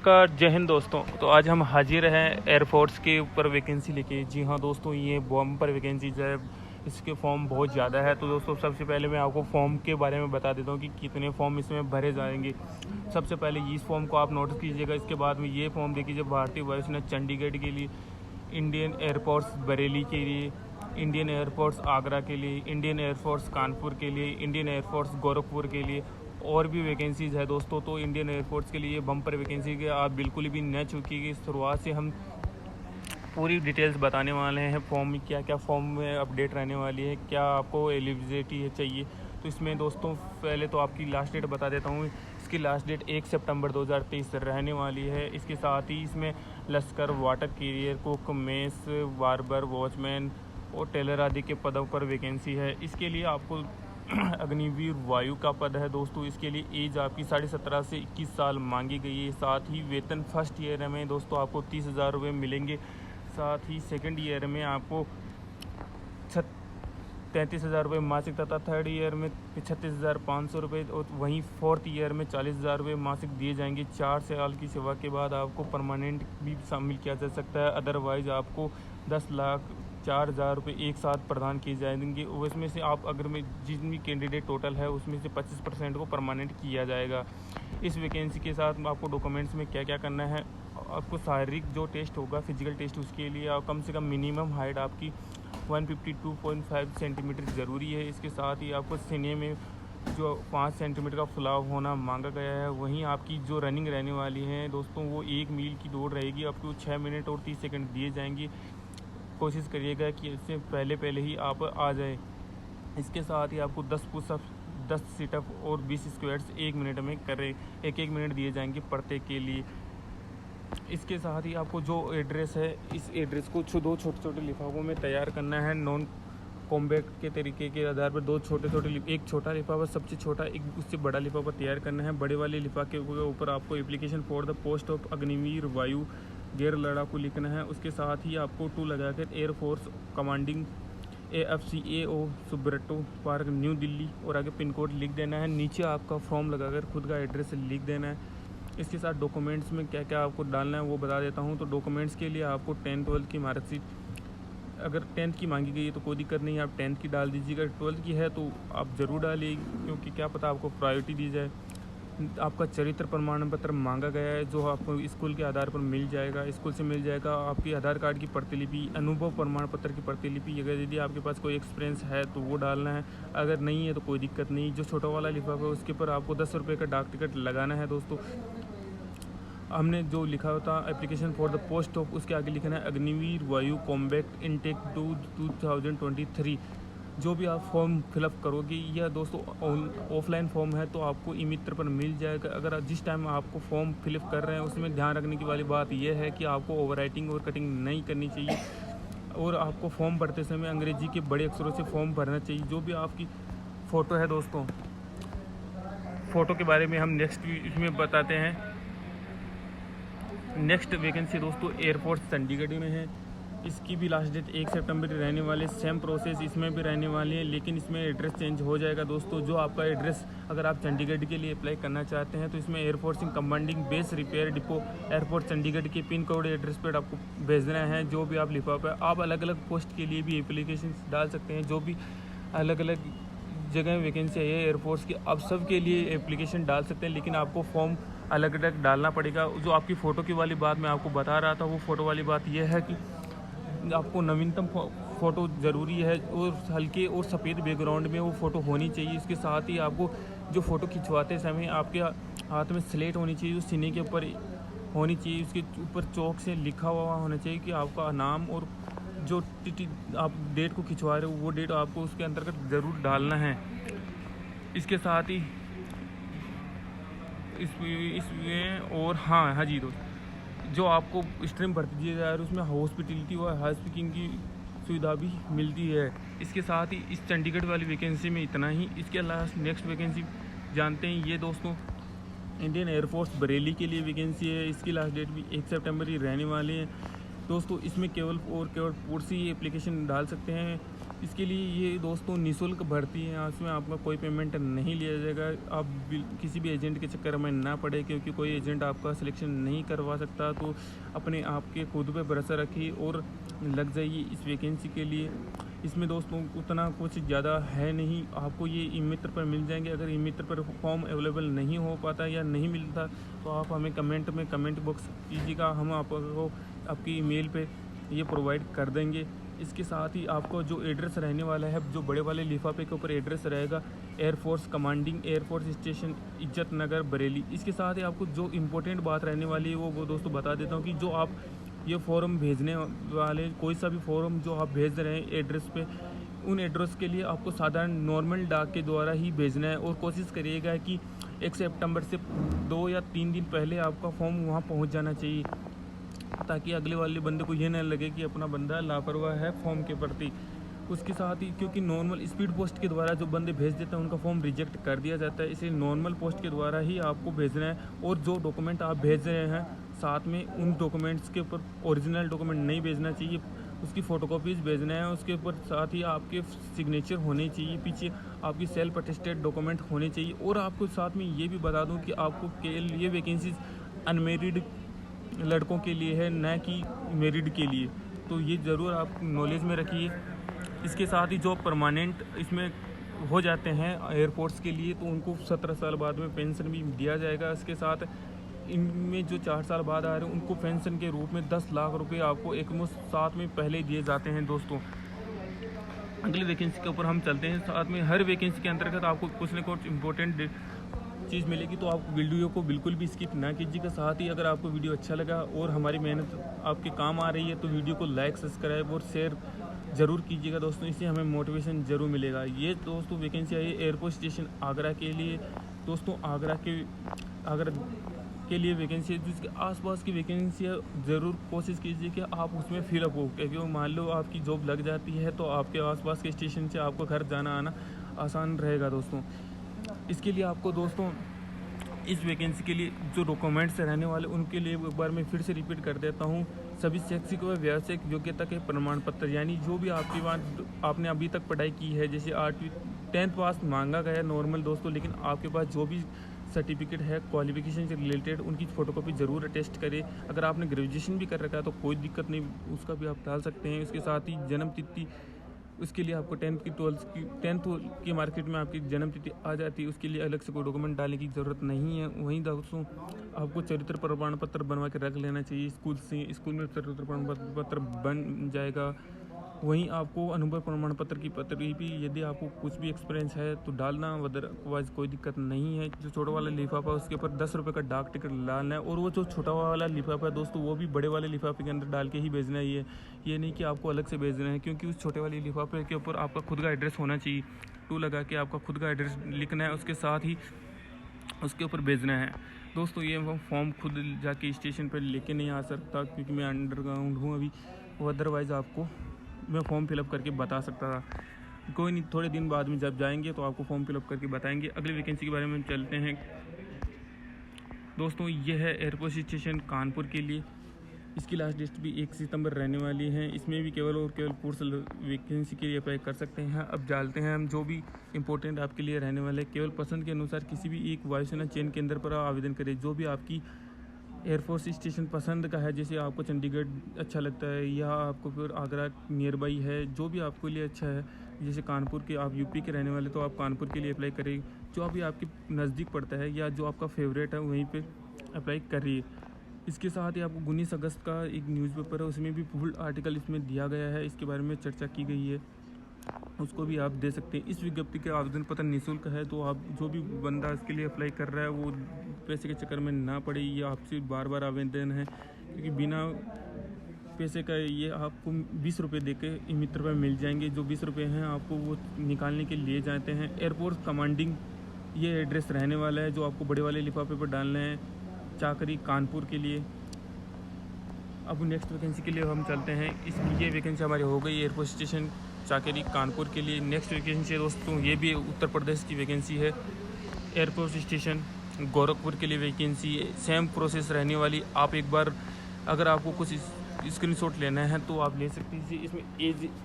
का जय हिंद दोस्तों। तो आज हम हाजिर हैं एयरफोर्स के ऊपर वैकेंसी लेके। जी हाँ दोस्तों, ये बॉम्ब पर वैकेंसी जो है इसके फॉर्म बहुत ज़्यादा है। तो दोस्तों सबसे पहले मैं आपको फॉर्म के बारे में बता देता हूँ कि कितने फॉर्म इसमें भरे जाएंगे। सबसे पहले इस फॉर्म को आप नोटिस कीजिएगा। इसके बाद में ये फॉर्म देखिए, भारतीय वायुसेना चंडीगढ़ के लिए, इंडियन एयरफोर्स बरेली के लिए, इंडियन एयरफोर्स आगरा के लिए, इंडियन एयरफोर्स कानपुर के लिए, इंडियन एयरफोर्स गोरखपुर के लिए और भी वैकेंसीज़ है दोस्तों। तो इंडियन एयरफोर्स के लिए बम्पर वैकेंसी के आप बिल्कुल भी न चूकिए। शुरुआत से हम पूरी डिटेल्स बताने वाले हैं। फॉर्म में क्या क्या फॉर्म में अपडेट रहने वाली है, क्या आपको एलिजिबिलिटी चाहिए। तो इसमें दोस्तों पहले तो आपकी लास्ट डेट बता देता हूँ। इसकी लास्ट डेट 1 सितंबर 2023 रहने वाली है। इसके साथ ही इसमें लश्कर, water carrier, cook, mess, barber, watchman और टेलर आदि के पदों पर वैकेंसी है। इसके लिए आपको अग्निवीर वायु का पद है दोस्तों। इसके लिए एज आपकी 17.5 से 21 साल मांगी गई है। साथ ही वेतन फर्स्ट ईयर में दोस्तों आपको 30,000 रुपये मिलेंगे। साथ ही सेकंड ईयर में आपको 33,000 रुपये मासिक तथा थर्ड ईयर में 36,500 रुपये और वहीं फोर्थ ईयर में 40,000 रुपये मासिक दिए जाएंगे। 4 साल की सेवा के बाद आपको परमानेंट भी शामिल किया जा सकता है। अदरवाइज़ आपको 10,04,000 रुपये एक साथ प्रदान किए जाएंगे। उसमें से आप अगर में जितनी कैंडिडेट टोटल है उसमें से 25% को परमानेंट किया जाएगा। इस वैकेंसी के साथ आपको डॉक्यूमेंट्स में क्या क्या करना है। आपको शारीरिक जो टेस्ट होगा, फिजिकल टेस्ट, उसके लिए आप कम से कम मिनिमम हाइट आपकी 152.5 सेंटीमीटर ज़रूरी है। इसके साथ ही आपको सीने में जो 5 सेंटीमीटर का फुलाव होना मांगा गया है। वहीं आपकी जो रनिंग रहने वाली है दोस्तों, वो 1 मील की दौड़ रहेगी। आपको 6 मिनट और 30 सेकंड दिए जाएंगे। कोशिश करिएगा कि इससे पहले ही आप आ जाए। इसके साथ ही आपको 10 पुशअप, 10 सिटअप और 20 स्क्वाट्स 1 मिनट में करें। 1-1 मिनट दिए जाएंगे प्रत्येक के लिए। इसके साथ ही आपको जो एड्रेस है, इस एड्रेस को 2 छोटे-छोटे लिफाफों में तैयार करना है। नॉन कॉम्बैक्ट के तरीके के आधार पर 2 छोटे-छोटे, एक छोटा लिफाफा सबसे छोटा, एक उससे बड़ा लिफाफा तैयार करना है। बड़े वाले लिफाफे के ऊपर आपको application for the post of Agniveer वायु गैर लड़ाकू लिखना है। उसके साथ ही आपको 2 लगाकर air force commanding AFCAO Subroto Park New Delhi और आगे पिन कोड लिख देना है। नीचे आपका फॉर्म लगाकर खुद का एड्रेस लिख देना है। इसके साथ डॉक्यूमेंट्स में क्या क्या आपको डालना है वो बता देता हूँ। तो डॉक्यूमेंट्स के लिए आपको 10-12 की मार्कशीट, अगर 10th की मांगी गई है तो कोई दिक्कत नहीं है, आप 10th की डाल दीजिएगा। 12th की है तो आप ज़रूर डालिए, क्योंकि क्या पता आपको प्रायोरिटी दी जाए। आपका चरित्र प्रमाण पत्र मांगा गया है, जो आपको स्कूल के आधार पर मिल जाएगा, स्कूल से मिल जाएगा। आपकी आधार कार्ड की प्रतिलिपि, अनुभव प्रमाण पत्र की प्रतिलिपि, अगर यदि आपके पास कोई एक्सपीरियंस है तो वो डालना है। अगर नहीं है तो कोई दिक्कत नहीं। जो छोटा वाला लिफाफा है उसके ऊपर आपको 10 रुपये का डाक टिकट लगाना है दोस्तों। हमने जो लिखा होता application for the post of, उसके आगे लिखना है अग्निवीर वायु कॉम्बैक्ट इनटेक 2023। जो भी आप फॉर्म फिलअप करोगे, या दोस्तों ऑफलाइन फॉर्म है तो आपको ई मित्र पर मिल जाएगा। अगर जिस टाइम आपको फॉर्म फिलअप कर रहे हैं उसमें ध्यान रखने की वाली बात यह है कि आपको ओवरराइटिंग और कटिंग नहीं करनी चाहिए। और आपको फॉर्म भरते समय अंग्रेजी के बड़े अक्षरों से फॉर्म भरना चाहिए। जो भी आपकी फ़ोटो है दोस्तों, फ़ोटो के बारे में हम नेक्स्ट इसमें बताते हैं। नेक्स्ट वैकेंसी दोस्तों एयरफोर्स चंडीगढ़ में है। इसकी भी लास्ट डेट 1 सितंबर रहने वाले। सेम प्रोसेस इसमें भी रहने वाली है, लेकिन इसमें एड्रेस चेंज हो जाएगा दोस्तों। जो आपका एड्रेस, अगर आप चंडीगढ़ के लिए अप्लाई करना चाहते हैं तो इसमें air force commanding base repair depot airport Chandigarh के पिन कोड एड्रेस पर आपको भेजना है। जो भी आप लिफाफा, आप अलग अलग पोस्ट के लिए भी एप्लीकेशन डाल सकते हैं। जो भी अलग अलग जगह वैकेंसी है एयरफोर्स की, आप सब के लिए एप्लीकेशन डाल सकते हैं, लेकिन आपको फॉर्म अलग अलग डालना पड़ेगा। जो आपकी फ़ोटो की वाली बात मैं आपको बता रहा था, वो फ़ोटो वाली बात यह है कि आपको नवीनतम फ़ोटो ज़रूरी है और हल्के और सफ़ेद बैकग्राउंड में वो फ़ोटो होनी चाहिए। इसके साथ ही आपको जो फ़ोटो खिंचवाते समय आपके हाथ में स्लेट होनी चाहिए, जो सीने के ऊपर होनी चाहिए। उसके ऊपर चौक से लिखा हुआ होना चाहिए कि आपका नाम और जो आप डेट को खिंचवा रहे हो वो डेट आपको उसके अंतर्गत ज़रूर डालना है। इसके साथ ही इसमें और हाँ जी दोस्त, जो आपको स्ट्रीम भर्ती दी जा रही है उसमें हॉस्पिटलिटी और हाउस कीपिंग की सुविधा भी मिलती है। इसके साथ ही इस चंडीगढ़ वाली वैकेंसी में इतना ही। इसके अलावा नेक्स्ट वैकेंसी जानते हैं ये दोस्तों, इंडियन एयरफोर्स बरेली के लिए वैकेंसी है। इसकी लास्ट डेट भी 1 सितंबर ही रहने वाली है दोस्तों। इसमें केवल पुरुष ही एप्लीकेशन डाल सकते हैं। इसके लिए ये दोस्तों निःशुल्क भर्ती है, इसमें आपका कोई पेमेंट नहीं लिया जाएगा। आप किसी भी एजेंट के चक्कर में ना पड़े, क्योंकि कोई एजेंट आपका सिलेक्शन नहीं करवा सकता। तो अपने आप के खुद पे भरोसा रखिए और लग जाइए इस वैकेंसी के लिए। इसमें दोस्तों उतना कुछ ज़्यादा है नहीं, आपको ये ई-मित्र पर मिल जाएंगे। अगर ई-मित्र पर फॉर्म अवेलेबल नहीं हो पाता या नहीं मिलता तो आप हमें कमेंट बॉक्स कीजिएगा, हम आपको आपकी ईमेल पे ये प्रोवाइड कर देंगे। इसके साथ ही आपको जो एड्रेस रहने वाला है, जो बड़े वाले लिफाफे के ऊपर एड्रेस रहेगा, एयरफोर्स कमांडिंग एयरफोर्स स्टेशन इज्जत नगर बरेली। इसके साथ ही आपको जो इम्पोर्टेंट बात रहने वाली है वो दोस्तों बता देता हूँ कि जो आप ये फॉर्म भेजने वाले, कोई सा भी फॉर्म जो आप भेज रहे हैं एड्रेस पे, उन एड्रेस के लिए आपको साधारण नॉर्मल डाक के द्वारा ही भेजना है। और कोशिश करिएगा कि 1 सितंबर से 2 या 3 दिन पहले आपका फॉर्म वहाँ पहुँच जाना चाहिए, ताकि अगले वाले बंदे को ये न लगे कि अपना बंदा लापरवाह है फॉर्म के प्रति। उसके साथ ही क्योंकि नॉर्मल स्पीड पोस्ट के द्वारा जो बंदे भेज देते हैं उनका फॉर्म रिजेक्ट कर दिया जाता है, इसलिए नॉर्मल पोस्ट के द्वारा ही आपको भेजना है। और जो डॉक्यूमेंट आप भेज रहे हैं साथ में उन डॉक्यूमेंट्स के ऊपर ओरिजिनल डॉक्यूमेंट नहीं भेजना चाहिए, उसकी फ़ोटोकॉपीज़ भेजना है। उसके ऊपर साथ ही आपके सिग्नेचर होने चाहिए, पीछे आपकी सेल्फ अटेस्टेड डॉक्यूमेंट होने चाहिए। और आपको साथ में ये भी बता दूं कि आपको ये वैकेंसीज अनमेरिड लड़कों के लिए है, न कि मेरिड के लिए, तो ये ज़रूर आप नॉलेज में रखिए। इसके साथ ही जो परमानेंट इसमें हो जाते हैं एयरफोर्स के लिए, तो उनको 17 साल बाद में पेंशन भी दिया जाएगा। इसके साथ इनमें जो 4 साल बाद आ रहे हैं उनको पेंशन के रूप में 10 लाख रुपए आपको एक मुश्त साथ में पहले दिए जाते हैं। दोस्तों अगली वैकेंसी के ऊपर हम चलते हैं। साथ में हर वैकेंसी के अंतर्गत आपको कुछ न कुछ इम्पोर्टेंट चीज़ मिलेगी, तो आप वीडियो को बिल्कुल भी स्किप ना कीजिएगा। साथ ही अगर आपको वीडियो अच्छा लगा और हमारी मेहनत आपके काम आ रही है तो वीडियो को लाइक, सब्सक्राइब और शेयर ज़रूर कीजिएगा दोस्तों, इससे हमें मोटिवेशन ज़रूर मिलेगा। ये दोस्तों वैकेंसी आई है एयरपोर्ट स्टेशन आगरा के लिए। दोस्तों आगरा के लिए वैकेंसी है, जिसके आसपास की वैकेंसी है, ज़रूर कोशिश कीजिए कि आप उसमें फिलअप हो, क्योंकि मान लो आपकी जॉब लग जाती है तो आपके आसपास के स्टेशन से आपको घर जाना आना आसान रहेगा दोस्तों। इसके लिए आपको दोस्तों इस वैकेंसी के लिए जो डॉक्यूमेंट्स रहने वाले उनके लिए एक बार मैं फिर से रिपीट कर देता हूँ। सभी शैक्षिक व व्यावसायिक योग्यता के प्रमाण पत्र, यानी जो भी आपकी बात आपने अभी तक पढ़ाई की है, जैसे 8वीं 10th पास मांगा गया है नॉर्मल दोस्तों, लेकिन आपके पास जो भी सर्टिफिकेट है क्वालिफिकेशन से रिलेटेड उनकी फ़ोटोकॉपी ज़रूर अटेस्ट करें। अगर आपने ग्रेजुएशन भी कर रखा है तो कोई दिक्कत नहीं, उसका भी आप डाल सकते हैं। उसके साथ ही जन्म तिथि, उसके लिए आपको 10th की मार्केट में आपकी जन्म तिथि आ जाती है, उसके लिए अलग से कोई डॉक्यूमेंट डालने की ज़रूरत नहीं है। वहीं दोस्तों आपको चरित्र प्रमाण पत्र बनवा के रख लेना चाहिए स्कूल से, स्कूल में चरित्र प्रमाण पत्र बन जाएगा। वहीं आपको अनुभव प्रमाण पत्र की प्रतिलिपि, यदि आपको कुछ भी एक्सपीरियंस है तो डालना, अदरवाइज कोई दिक्कत नहीं है। जो छोटा वाला लिफाफा उसके ऊपर 10 रुपये का डाक टिकट डालना है, और वो जो छोटा वाला लिफाफा है दोस्तों वो भी बड़े वाले लिफाफे के अंदर डाल के ही भेजना है। ये नहीं कि आपको अलग से भेजना है, क्योंकि उस छोटे वाले लिफाफे के ऊपर आपका खुद का एड्रेस होना चाहिए। टू लगा के आपका खुद का एड्रेस लिखना है, उसके साथ ही उसके ऊपर भेजना है दोस्तों। ये फॉर्म खुद जाके स्टेशन पर लेके नहीं आ सकता, क्योंकि मैं अंडरग्राउंड हूँ अभी, अदरवाइज़ आपको मैं फॉर्म फिलअप करके बता सकता था। कोई नहीं, थोड़े दिन बाद में जब जाएंगे तो आपको फॉर्म फिलअप करके बताएंगे। अगली वैकेंसी के बारे में चलते हैं दोस्तों। ये है एयरपोर्ट स्टेशन कानपुर के लिए। इसकी लास्ट डेट भी 1 सितंबर रहने वाली है। इसमें भी केवल और केवल पुरुष वैकेंसी के लिए अप्लाई कर सकते हैं। अब डालते हैं हम जो भी इंपॉर्टेंट आपके लिए रहने वाले। केवल पसंद के अनुसार किसी भी एक वायुसेना चयन केंद्र पर आवेदन करें। जो भी आपकी एयरफोर्स स्टेशन पसंद का है, जैसे आपको चंडीगढ़ अच्छा लगता है या आपको फिर आगरा नियर बाई है, जो भी आपके लिए अच्छा है। जैसे कानपुर के, आप यूपी के रहने वाले तो आप कानपुर के लिए अप्लाई करिए। जो अभी आपके नज़दीक पड़ता है या जो आपका फेवरेट है वहीं पे अप्लाई करिए। इसके साथ ही आपको 19 अगस्त का एक न्यूज़पेपर है, उसमें भी फुल आर्टिकल इसमें दिया गया है, इसके बारे में चर्चा की गई है, उसको भी आप दे सकते हैं। इस विज्ञप्ति के आवेदन पत्र निःशुल्क है, तो आप जो भी बंदा इसके लिए अप्लाई कर रहा है वो पैसे के चक्कर में ना पड़े। ये आपसे बार बार आवेदन है, क्योंकि बिना पैसे का ये आपको 20 रुपये दे के ई-मित्र पर मिल जाएंगे। जो 20 रुपये हैं आपको वो निकालने के लिए जाते हैं। एयरपोर्ट कमांडिंग ये एड्रेस रहने वाला है, जो आपको बड़े वाले लिफाफे पर डालना है, चाकरी कानपुर के लिए। अब नेक्स्ट वैकेंसी के लिए हम चलते हैं। ये वैकेंसी हमारी हो गई एयरपोर्ट स्टेशन चाकरी कानपुर के लिए। नेक्स्ट वैकेंसी है दोस्तों, ये भी उत्तर प्रदेश की वैकेंसी है। एयरपोर्ट स्टेशन गोरखपुर के लिए वैकेंसी है। सेम प्रोसेस रहने वाली। आप एक बार अगर आपको कुछ स्क्रीनशॉट लेना है तो आप ले सकते हैं। इसमें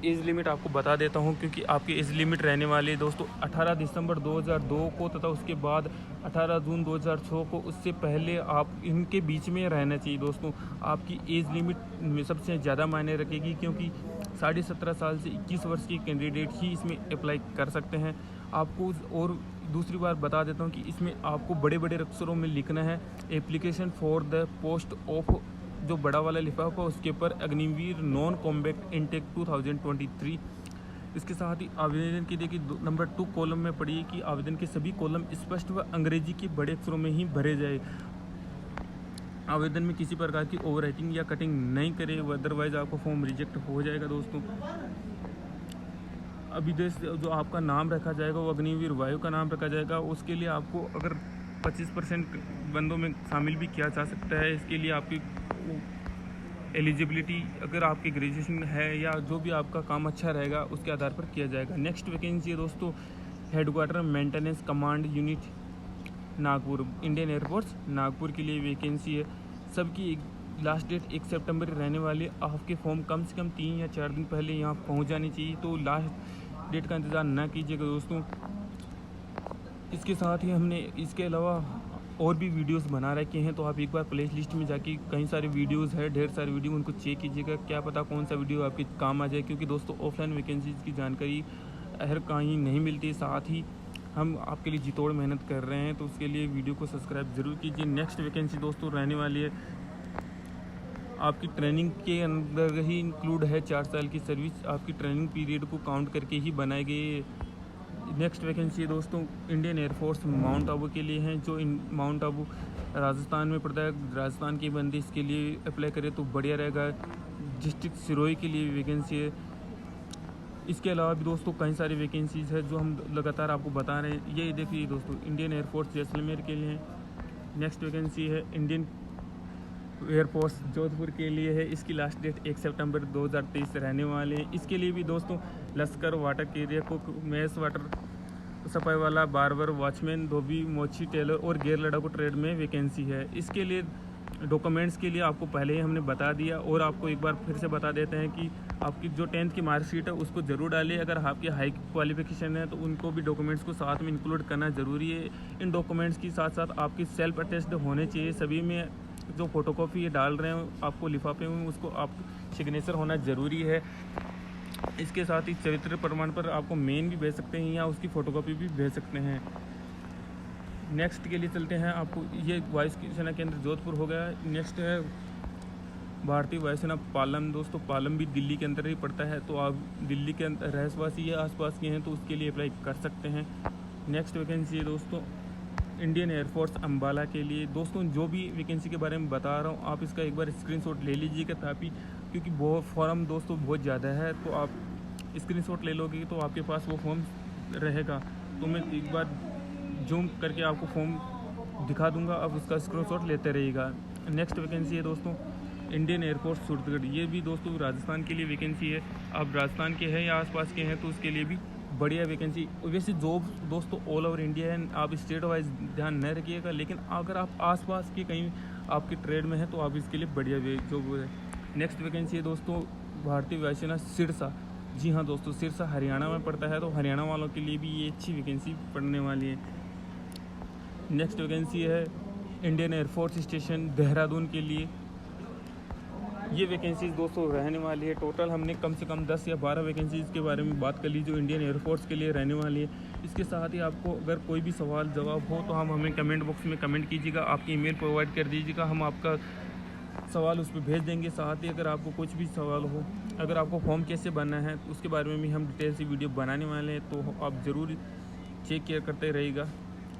एज लिमिट आपको बता देता हूं, क्योंकि आपकी एज लिमिट रहने वाली है दोस्तों 18 दिसंबर 2002 को तथा उसके बाद 18 जून 2006 को। उससे पहले आप इनके बीच में रहना चाहिए दोस्तों। आपकी एज लिमिट सबसे ज़्यादा मायने रखेगी, क्योंकि 17.5 साल से 21 वर्ष के कैंडिडेट ही इसमें अप्लाई कर सकते हैं। आपको और दूसरी बार बता देता हूं कि इसमें आपको बड़े बड़े अक्षरों में लिखना है application for the post of, जो बड़ा वाला लिफाफा उसके ऊपर अग्निवीर नॉन कॉम्बैक्ट इनटेक 2023। इसके साथ ही आवेदन के देखिए नंबर 2 कॉलम में पढ़िए कि आवेदन के सभी कॉलम स्पष्ट व अंग्रेजी के बड़े अक्षरों में ही भरे जाए। आवेदन में किसी प्रकार की ओवर राइटिंग या कटिंग नहीं करे, अदरवाइज आपको फॉर्म रिजेक्ट हो जाएगा दोस्तों। अभिदेश जो आपका नाम रखा जाएगा वो अग्निवीर वायु का नाम रखा जाएगा। उसके लिए आपको अगर 25% बंदों में शामिल भी किया जा सकता है। इसके लिए आपकी एलिजिबिलिटी अगर आपकी ग्रेजुएशन है या जो भी आपका काम अच्छा रहेगा उसके आधार पर किया जाएगा। नेक्स्ट वैकेंसी है दोस्तों headquarter maintenance command unit Nagpur, Indian air force Nagpur के लिए वैकेंसी है। सबकी लास्ट डेट 1 सितंबर रहने वाली। आपके फॉर्म कम से कम 3 या 4 दिन पहले यहाँ पहुँच जानी चाहिए, तो लास्ट डेट का इंतज़ार ना कीजिएगा दोस्तों। इसके साथ ही हमने इसके अलावा और भी वीडियोस बना रखे हैं, तो आप एक बार प्ले लिस्ट में जाके कई सारे वीडियोस है, ढेर सारे वीडियो, उनको चेक कीजिएगा। क्या पता कौन सा वीडियो आपके काम आ जाए, क्योंकि दोस्तों ऑफलाइन वैकेंसीज़ की जानकारी हर कहीं नहीं मिलती। साथ ही हम आपके लिए जी तोड़ मेहनत कर रहे हैं, तो उसके लिए वीडियो को सब्सक्राइब ज़रूर कीजिए। नेक्स्ट वैकेंसी दोस्तों रहने वाली है, आपकी ट्रेनिंग के अंदर ही इंक्लूड है 4 साल की सर्विस। आपकी ट्रेनिंग पीरियड को काउंट करके ही बनाए गए। नेक्स्ट वैकेंसी है दोस्तों इंडियन एयरफोर्स माउंट आबू के लिए हैं, जो माउंट आबू राजस्थान में पड़ता है। राजस्थान के बंदे इसके लिए अप्लाई करें तो बढ़िया रहेगा। डिस्ट्रिक्ट सिरोही के लिए वैकेंसी है। इसके अलावा भी दोस्तों कई सारी वैकेंसीज़ है जो हम लगातार आपको बता रहे हैं। ये देखिए दोस्तों इंडियन एयरफोर्स जैसलमेर के लिए है। नेक्स्ट वैकेंसी है इंडियन एयरफोर्स जोधपुर के लिए है। इसकी लास्ट डेट 1 सितंबर 2023 रहने वाले हैं। इसके लिए भी दोस्तों लश्कर, water carrier, cook, mess, water सफाई वाला, बार्बर, वॉचमैन, धोबी, मोची, टेलर और गेर लड़ाकू ट्रेड में वैकेंसी है। इसके लिए डॉक्यूमेंट्स के लिए आपको पहले ही हमने बता दिया, और आपको एक बार फिर से बता देते हैं कि आपकी जो 10th की मार्कशीट है उसको ज़रूर डालिए। अगर आपकी हाई क्वालिफिकेशन है तो उनको भी डॉक्यूमेंट्स को साथ में इंक्लूड करना ज़रूरी है। इन डॉक्यूमेंट्स के साथ साथ आपकी सेल्फ अटेस्टेड होने चाहिए। सभी में जो फोटोकॉपी ये डाल रहे हैं आपको लिफाफे में, उसको आप सिग्नेचर होना ज़रूरी है। इसके साथ ही चरित्र प्रमाण पर आपको मेन भी भेज सकते हैं या उसकी फ़ोटोकॉपी भी भेज सकते हैं। नेक्स्ट के लिए चलते हैं। आपको ये वायुसेना केंद्र जोधपुर हो गया। नेक्स्ट है भारतीय वायुसेना पालम। दोस्तों पालम भी दिल्ली के अंदर ही पड़ता है, तो आप दिल्ली के अंदर रहवासी या आसपास के हैं तो उसके लिए अप्लाई कर सकते हैं। नेक्स्ट वैकेंसी है दोस्तों इंडियन एयरफोर्स अम्बाला के लिए। दोस्तों जो भी वैकेंसी के बारे में बता रहा हूँ आप इसका एक बार स्क्रीनशॉट ले लीजिएगा, ताकि क्योंकि वो फॉर्म दोस्तों बहुत ज़्यादा है, तो आप स्क्रीनशॉट ले लोगे तो आपके पास वो फॉर्म रहेगा। तो मैं एक बार जूम करके आपको फॉर्म दिखा दूंगा, आप उसका स्क्रीनशॉट लेते रहिएगा। नेक्स्ट वैकेंसी है दोस्तों इंडियन एयरफोर्स सूरतगढ़। ये भी दोस्तों राजस्थान के लिए वैकेंसी है। आप राजस्थान के हैं या आसपास के हैं तो उसके लिए भी बढ़िया वैकेंसी। वैसे जॉब दोस्तों ऑल ओवर इंडिया है, आप स्टेट वाइज ध्यान न रखिएगा, लेकिन अगर आप आसपास के कहीं आपके ट्रेड में हैं तो आप इसके लिए बढ़िया जॉब है। नेक्स्ट वैकेंसी है दोस्तों भारतीय वायुसेना सिरसा। जी हाँ दोस्तों, सिरसा हरियाणा में पड़ता है, तो हरियाणा वालों के लिए भी ये अच्छी वैकेंसी पड़ने वाली है। नेक्स्ट वैकेंसी है इंडियन एयरफोर्स स्टेशन देहरादून के लिए। ये वैकेंसीज दोस्तों रहने वाली है। टोटल हमने कम से कम 10 या 12 वैकेंसीज़ के बारे में बात कर ली जो इंडियन एयरफोर्स के लिए रहने वाली है। इसके साथ ही आपको अगर कोई भी सवाल जवाब हो तो हम हमें कमेंट बॉक्स में कमेंट कीजिएगा, आपकी ईमेल प्रोवाइड कर दीजिएगा, हम आपका सवाल उस पर भेज देंगे। साथ ही अगर आपको कुछ भी सवाल हो, अगर आपको फॉर्म कैसे बनना है तो उसके बारे में भी हम डिटेल से वीडियो बनाने वाले हैं, तो आप ज़रूर चेक केयर करते रहिएगा।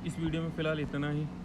इस वीडियो में फ़िलहाल इतना ही।